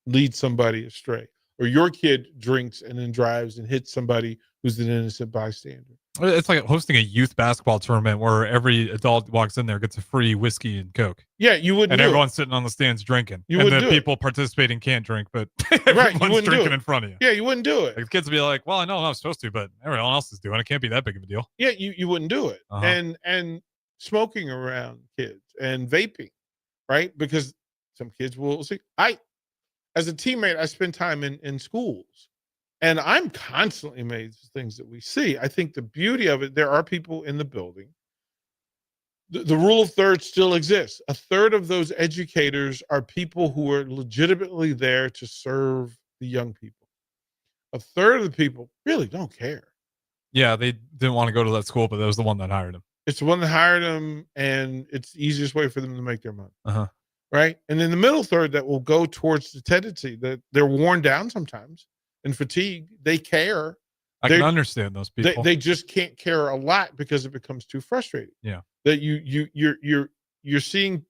leads somebody astray, or your kid drinks and then drives and hits somebody who's an innocent bystander. It's like hosting a youth basketball tournament where every adult walks in there gets a free whiskey and Coke. Yeah, you wouldn't. And do everyone's it. sitting on the stands drinking. You and wouldn't the do it. people participating can't drink, but Right, you everyone's wouldn't do drinking it. in front of you. Yeah, you wouldn't do it. Like, the kids will be like, well, I know I'm not supposed to, but everyone else is doing it. It can't be that big of a deal. Yeah, you wouldn't do it. Uh-huh. And smoking around kids and vaping, right? Because some kids will see. As a teammate, I spend time in schools, and I'm constantly amazed at things that we see. I think the beauty of it, there are people in the building. The rule of thirds still exists. A third of those educators are people who are legitimately there to serve the young people. A third of the people really don't care. Yeah, they didn't want to go to that school, but that was the one that hired them. It's the one that hired them, and it's the easiest way for them to make their money. Uh-huh. Right? And then the middle third that will go towards the tendency that they're worn down sometimes and fatigued. They care. I can understand those people. They just can't care a lot because it becomes too frustrating. Yeah. That you're seeing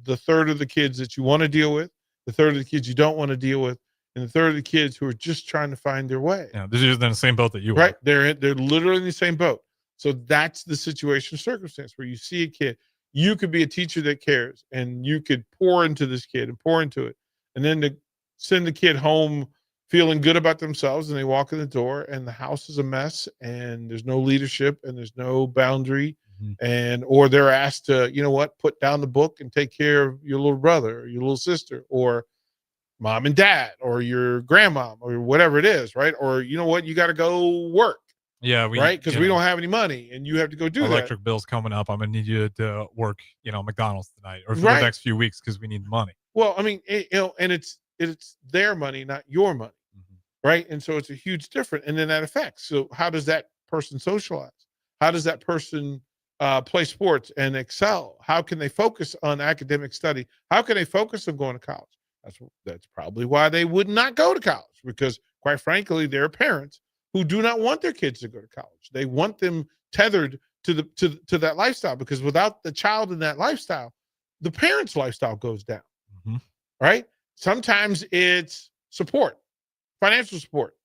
the third of the kids that you want to deal with, the third of the kids you don't want to deal with, and the third of the kids who are just trying to find their way. Yeah, they're just in the same boat that you are. Right? They're literally in the same boat. So that's the situation circumstance where you see a kid. You could be a teacher that cares, and you could pour into this kid and pour into it, and then to send the kid home feeling good about themselves, and they walk in the door and the house is a mess, and there's no leadership and there's no boundary, or they're asked to, you know what, put down the book and take care of your little brother or your little sister or mom and dad or your grandmom or whatever it is, right? Or you know what, you got to go work. Yeah, right, because we don't have any money, and you have to go do electric that. bills coming up. I'm gonna need you to work, McDonald's tonight or for Right. the next few weeks because we need money. Well, I mean, and it's their money, not your money, right? And so it's a huge difference, and then that affects. So how does that person socialize? How does that person play sports and excel? How can they focus on academic study? How can they focus on going to college? That's probably why they would not go to college, because quite frankly, there are parents who do not want their kids to go to college. They want them tethered to that lifestyle, because without the child in that lifestyle, the parent's lifestyle goes down. Right? Sometimes it's support, financial support.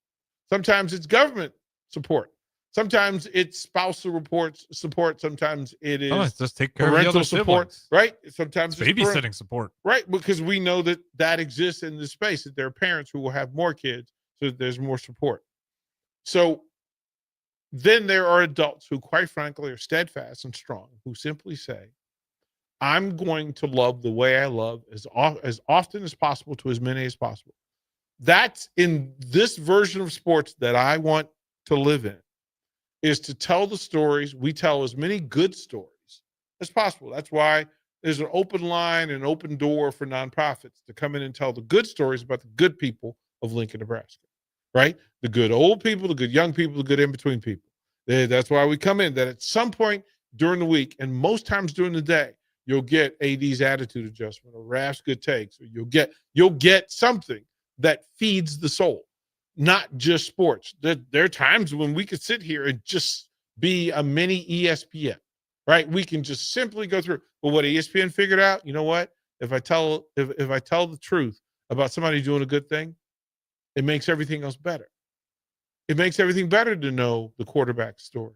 Sometimes it's government support. Sometimes it's spousal support. Sometimes it is it's just take care of the parental other support. siblings. Right? Sometimes It's babysitting support. Right? Because we know that exists in this space, that there are parents who will have more kids, so that there's more support. So then there are adults who, quite frankly, are steadfast and strong, who simply say, I'm going to love the way I love as often as possible to as many as possible. That's in this version of sports that I want to live in, is to tell the stories. We tell as many good stories as possible. That's why there's an open line and open door for nonprofits to come in and tell the good stories about the good people of Lincoln, Nebraska. Right? The good old people, the good young people, the good in-between people. That's why we come in, that at some point during the week, and most times during the day, you'll get AD's attitude adjustment or Raf's good takes, or you'll get something that feeds the soul, not just sports. There are times when we could sit here and just be a mini ESPN, right? We can just simply go through. But what ESPN figured out, you know what? If I tell the truth about somebody doing a good thing, it makes everything else better. It makes everything better to know the quarterback's story,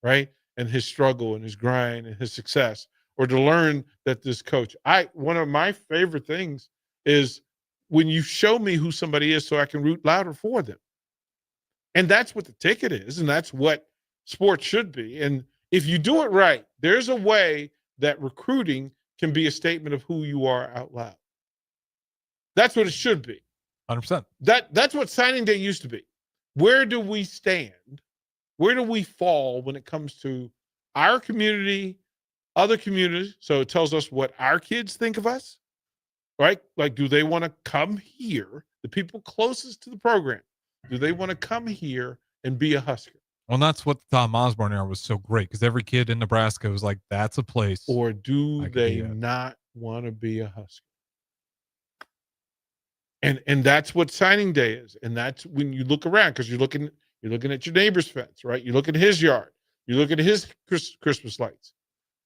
right? And his struggle and his grind and his success, or to learn that this coach. One of my favorite things is when you show me who somebody is so I can root louder for them. And that's what the ticket is, and that's what sports should be. And if you do it right, there's a way that recruiting can be a statement of who you are out loud. That's what it should be. 100%. That's what signing day used to be. Where do we stand? Where do we fall when it comes to our community, other communities? So it tells us what our kids think of us, right? Like, do they want to come here? The people closest to the program, do they want to come here and be a Husker? Well, that's what the Tom Osborne era was so great, because every kid in Nebraska was like, that's a place. Or I do could they be at. not want to be a Husker? And that's what signing day is. And that's when you look around, because you're looking at your neighbor's fence, right? You look at his yard. You look at his Christmas lights.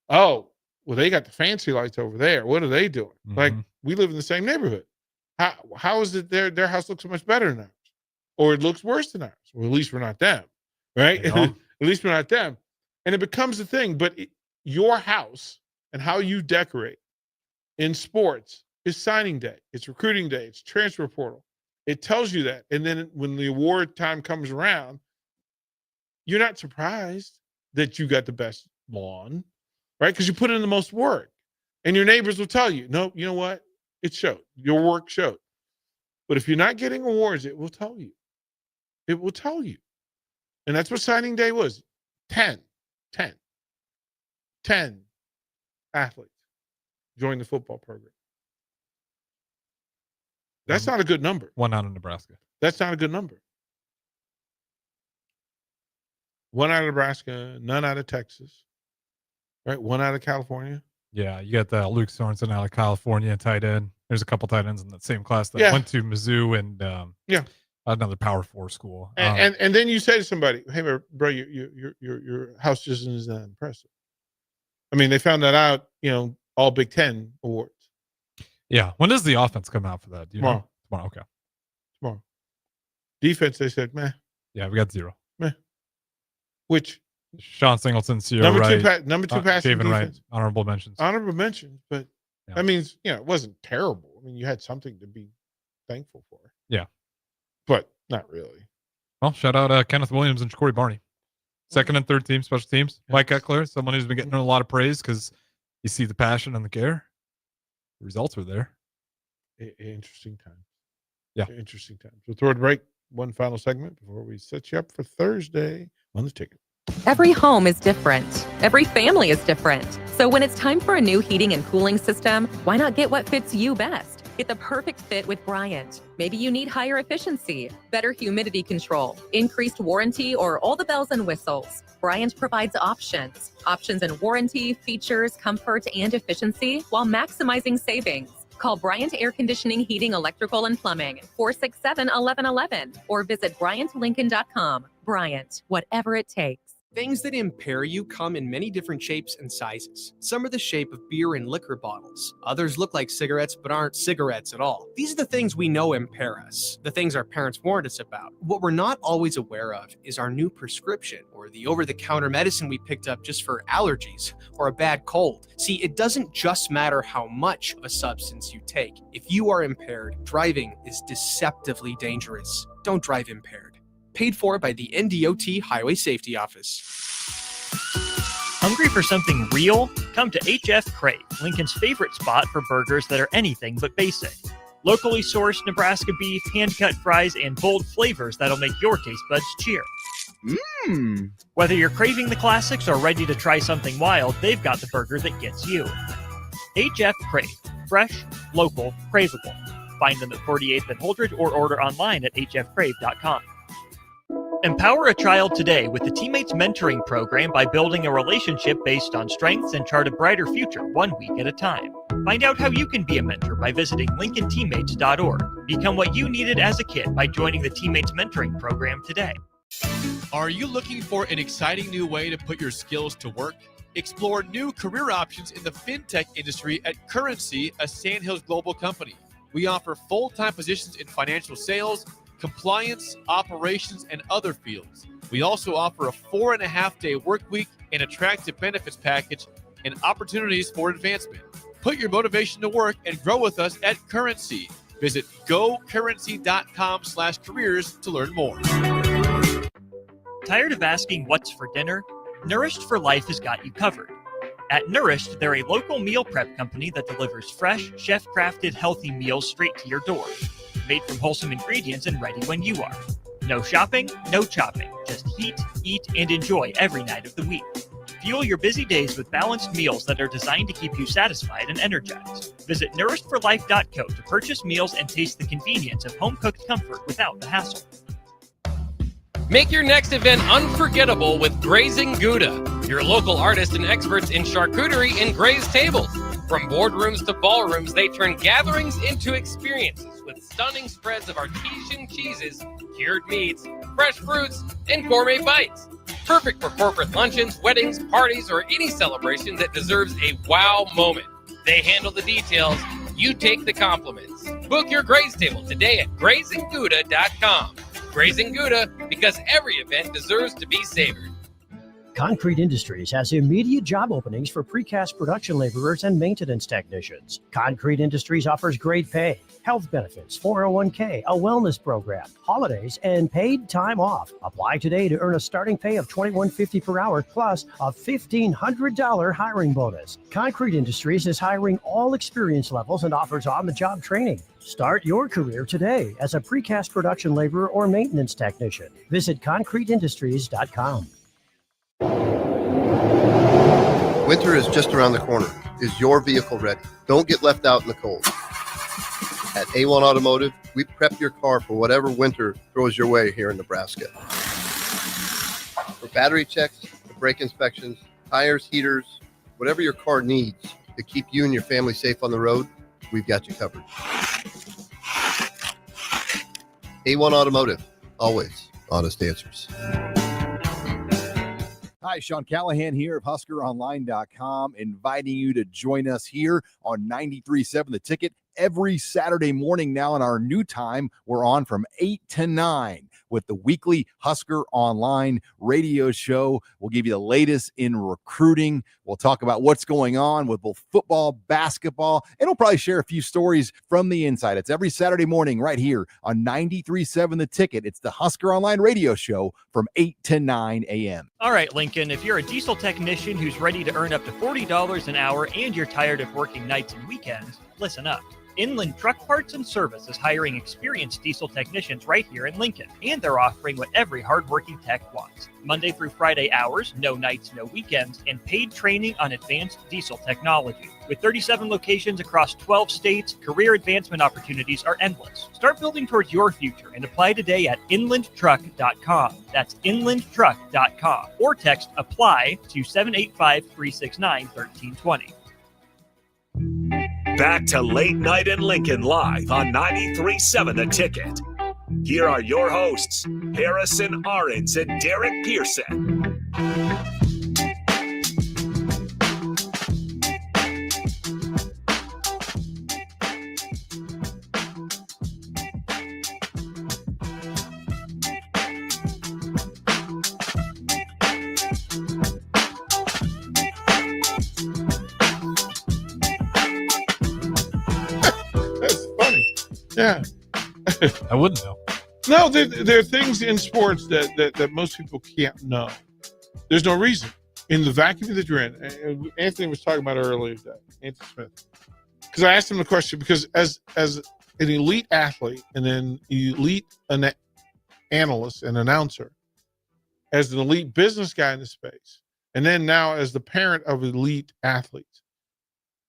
Oh, well, they got the fancy lights over there. What are they doing? Like, we live in the same neighborhood. How is it their house looks so much better than ours? Or it looks worse than ours? Well, at least we're not them, right? At least we're not them. And it becomes a thing. But your house and how you decorate in sports is signing day. It's recruiting day. It's transfer portal. It tells you that. And then when the award time comes around, you're not surprised that you got the best lawn, right? Because you put in the most work. And your neighbors will tell you, no, you know what? It showed. Your work showed. But if you're not getting awards, it will tell you. It will tell you. And that's what signing day was. 10 athletes joined the football program. That's not a good number. One out of Nebraska. That's not a good number. One out of Nebraska, none out of Texas, right? One out of California. Yeah, you got Luke Sorensen out of California, tight end. There's a couple tight ends in that same class that went to Mizzou and another Power 4 school. And then you say to somebody, "Hey, bro, your house isn't as that impressive." I mean, they found that out. All Big Ten awards. Yeah. When does the offense come out for that? Do you know? Tomorrow. Okay. Tomorrow. Defense, they said, meh. Yeah, we got 0. Meh. Which? Sean Singleton, Sierra number two passing Shaven defense. Wright, honorable mentions. Honorable mentions, but that means, it wasn't terrible. I mean, you had something to be thankful for. Yeah. But not really. Well, shout out Kenneth Williams and Corey Barney. Second and third team, special teams. Mike Eckler, someone who's been getting a lot of praise because you see the passion and the care. The results were there. Interesting time. Yeah. Interesting time. So throw it break. One final segment before we set you up for Thursday on the ticket. Every home is different. Every family is different. So when it's time for a new heating and cooling system, why not get what fits you best? Get the perfect fit with Bryant. Maybe you need higher efficiency, better humidity control, increased warranty, or all the bells and whistles. Bryant provides options in warranty, features, comfort, and efficiency while maximizing savings. Call Bryant Air Conditioning, Heating, Electrical, and Plumbing, 467-1111, or visit BryantLincoln.com. Bryant, whatever it takes. Things that impair you come in many different shapes and sizes. Some are the shape of beer and liquor bottles. Others look like cigarettes but aren't cigarettes at all. These are the things we know impair us, the things our parents warned us about. What we're not always aware of is our new prescription, or the over-the-counter medicine we picked up just for allergies or a bad cold. See, it doesn't just matter how much of a substance you take. If you are impaired, driving is deceptively dangerous. Don't drive impaired. Paid for by the NDOT Highway Safety Office. Hungry for something real? Come to HF Crave, Lincoln's favorite spot for burgers that are anything but basic. Locally sourced Nebraska beef, hand-cut fries, and bold flavors that'll make your taste buds cheer. Whether you're craving the classics or ready to try something wild, they've got the burger that gets you. HF Crave. Fresh, local, craveable. Find them at 48th and Holdridge or order online at hfcrave.com. Empower a child today with the Teammates Mentoring Program by building a relationship based on strengths and chart a brighter future 1 week at a time. Find out how you can be a mentor by visiting LincolnTeammates.org. Become what you needed as a kid by joining the Teammates Mentoring Program today. Are you looking for an exciting new way to put your skills to work? Explore new career options in the fintech industry at Currency, a Sandhills Global company. We offer full-time positions in financial sales, compliance, operations, and other fields. We also offer a 4.5-day work week, an attractive benefits package, and opportunities for advancement. Put your motivation to work and grow with us at Currency. Visit gocurrency.com/careers to learn more. Tired of asking what's for dinner? Nourished for Life has got you covered. At Nourished, they're a local meal prep company that delivers fresh, chef-crafted, healthy meals straight to your door. Made from wholesome ingredients and ready when you are. No shopping, no chopping. Just heat, eat, and enjoy every night of the week. Fuel your busy days with balanced meals that are designed to keep you satisfied and energized. Visit nourishedforlife.co to purchase meals and taste the convenience of home-cooked comfort without the hassle. Make your next event unforgettable with Grazing Gouda, your local artists and experts in charcuterie and grazed tables. From boardrooms to ballrooms, they turn gatherings into experiences with stunning spreads of artesian cheeses, cured meats, fresh fruits, and gourmet bites. Perfect for corporate luncheons, weddings, parties, or any celebration that deserves a wow moment. They handle the details. You take the compliments. Book your graze table today at GrazingGouda.com. Grazing Gouda, because every event deserves to be savored. Concrete Industries has immediate job openings for precast production laborers and maintenance technicians. Concrete Industries offers great pay, health benefits, 401k, a wellness program, holidays, and paid time off. Apply today to earn a starting pay of $21.50 per hour plus a $1,500 hiring bonus. Concrete Industries is hiring all experience levels and offers on-the-job training. Start your career today as a precast production laborer or maintenance technician. Visit concreteindustries.com. Winter is just around the corner. Is your vehicle ready? Don't get left out in the cold. At A1 Automotive, we prep your car for whatever winter throws your way here in Nebraska. For battery checks, brake inspections, tires, heaters, whatever your car needs to keep you and your family safe on the road, we've got you covered. A1 Automotive, always honest answers. Hi, Sean Callahan here of HuskerOnline.com, inviting you to join us here on 93.7 The Ticket every Saturday morning. Now in our new time, we're on from 8 to 9 with the weekly Husker Online radio show. We'll give you the latest in recruiting. We'll talk about what's going on with both football, basketball, and we'll probably share a few stories from the inside. It's every Saturday morning right here on 93.7 The Ticket. It's the Husker Online radio show from 8 to 9 a.m. All right, Lincoln, if you're a diesel technician who's ready to earn up to $40 an hour and you're tired of working nights and weekends, listen up. Inland Truck Parts and Service is hiring experienced diesel technicians right here in Lincoln, and they're offering what every hardworking tech wants. Monday through Friday hours, no nights, no weekends, and paid training on advanced diesel technology. With 37 locations across 12 states, career advancement opportunities are endless. Start building towards your future and apply today at inlandtruck.com. That's inlandtruck.com. Or text APPLY to 785-369-1320. Back to Late Night in Lincoln live on 93.7 The Ticket. Here are your hosts, Harrison Arens and Derek Pearson. Yeah. I wouldn't know. No, there are things in sports that most people can't know. There's no reason. In the vacuum that you're in, and Anthony was talking about it earlier today, Anthony Smith. Because I asked him the question, because as an elite athlete and an elite analyst and announcer, as an elite business guy in the space, and then now as the parent of elite athletes,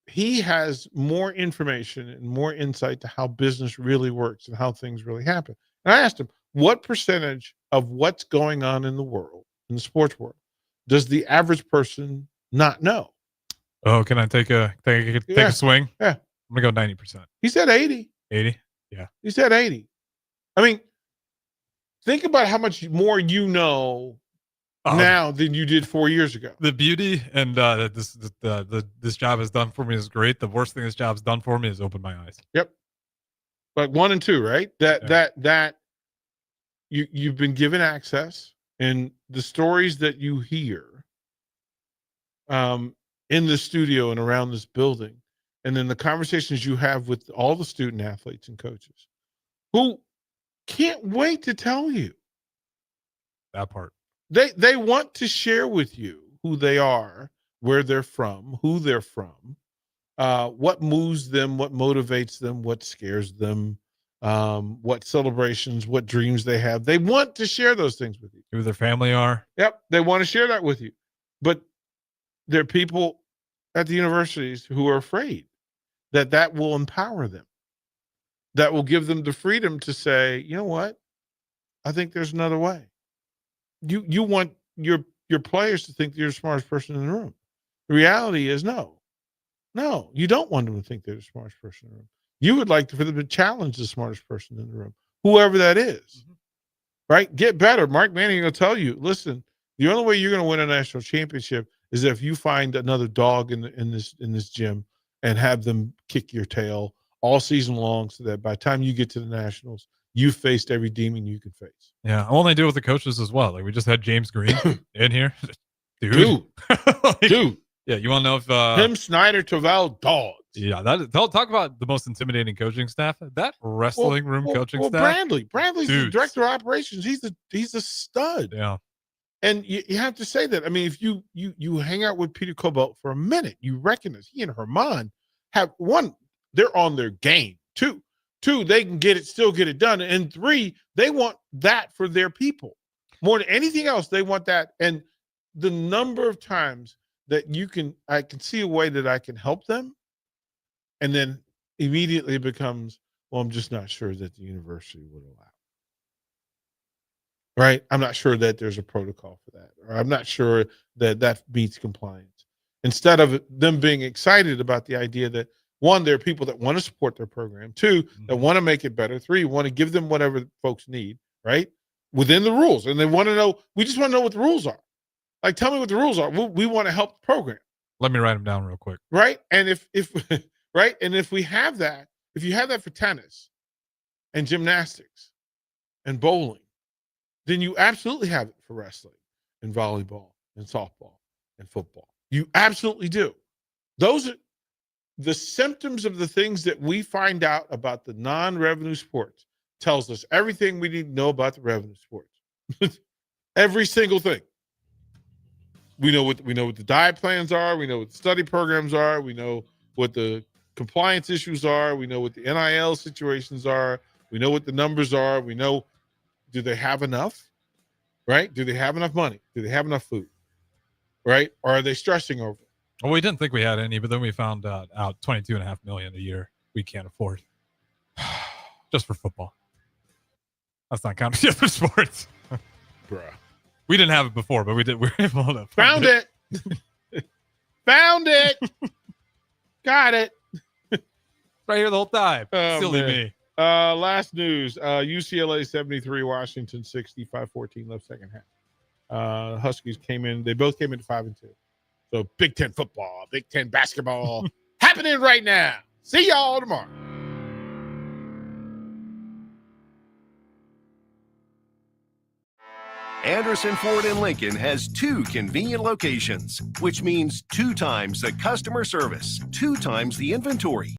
he has more information and more insight to how business really works and how things really happen. And I asked him, what percentage of what's going on in the world, in the sports world, does the average person not know? Oh, can I take a swing? Yeah. I'm going to go 90%. He said 80. 80? Yeah. He said 80. I mean, think about how much more you know now than you did 4 years ago. The beauty and this job has done for me is great. The worst thing this job's done for me is open my eyes. Yep. Like 1 and 2, right? That you've been given access, and the stories that you hear in the studio and around this building, and then the conversations you have with all the student athletes and coaches who can't wait to tell you that part. They want to share with you who they are, where they're from, who they're from, what moves them, what motivates them, what scares them, what celebrations, what dreams they have. They want to share those things with you. Who their family are. Yep. They want to share that with you. But there are people at the universities who are afraid that will empower them, that will give them the freedom to say, you know what? I think there's another way. You want your players to think you're the smartest person in the room. The reality is no, you don't want them to think they're the smartest person in the room. You would like for them to challenge the smartest person in the room, whoever that is. Right? Get better. Mark Manning will tell you, listen, the only way you're going to win a national championship is if you find another dog in this gym and have them kick your tail all season long, so that by the time you get to the Nationals, you faced every demon you could face. Yeah, I only do it with the coaches as well. Like we just had James Green in here, dude. Dude. Yeah, you want to know if him, Snyder, Tervel, dogs. Yeah, they'll talk about the most intimidating coaching staff. That wrestling room coaching staff. Bradley's the Dudes. director of operations. He's a stud. Yeah. And you have to say that. I mean, if you hang out with Peter Cobalt for a minute, you recognize he and Herman have one, they're on their game. Two, they can still get it done. And three, they want that for their people. More than anything else, they want that. And the number of times that I can see a way that I can help them. And then immediately it becomes, well, I'm just not sure that the university would allow. Right? I'm not sure that there's a protocol for that. Or I'm not sure that meets compliance. Instead of them being excited about the idea that, one, there are people that want to support their program. Two, that want to make it better. Three, want to give them whatever folks need, right? Within the rules. And they want to know, we just want to know what the rules are. Like, tell me what the rules are. We want to help the program. Let me write them down real quick. Right? And if right? And if we have that, if you have that for tennis and gymnastics and bowling, then you absolutely have it for wrestling and volleyball and softball and football. You absolutely do. Those are the symptoms of the things that we find out about the non-revenue sports. Tells us everything we need to know about the revenue sports. Every single thing. We know what the diet plans are. We know what the study programs are. We know what the compliance issues are. We know what the NIL situations are. We know what the numbers are. We know, do they have enough? Right? Do they have enough money? Do they have enough food? Right? Or are they stressing over it? Well, we didn't think we had any, but then we found out $22.5 million a year we can't afford just for football. That's not counting the other sports. Bruh. We didn't have it before, but we were able to Found it. Found it. Got it. Right here the whole time. Oh, Silly man. me. Last news. UCLA 73, Washington 65-14 left second half. Huskies came in. They both came in 5-2. So Big Ten football, Big Ten basketball happening right now. See y'all tomorrow. Anderson Ford in Lincoln has 2 convenient locations, which means 2 times the customer service, 2 times the inventory,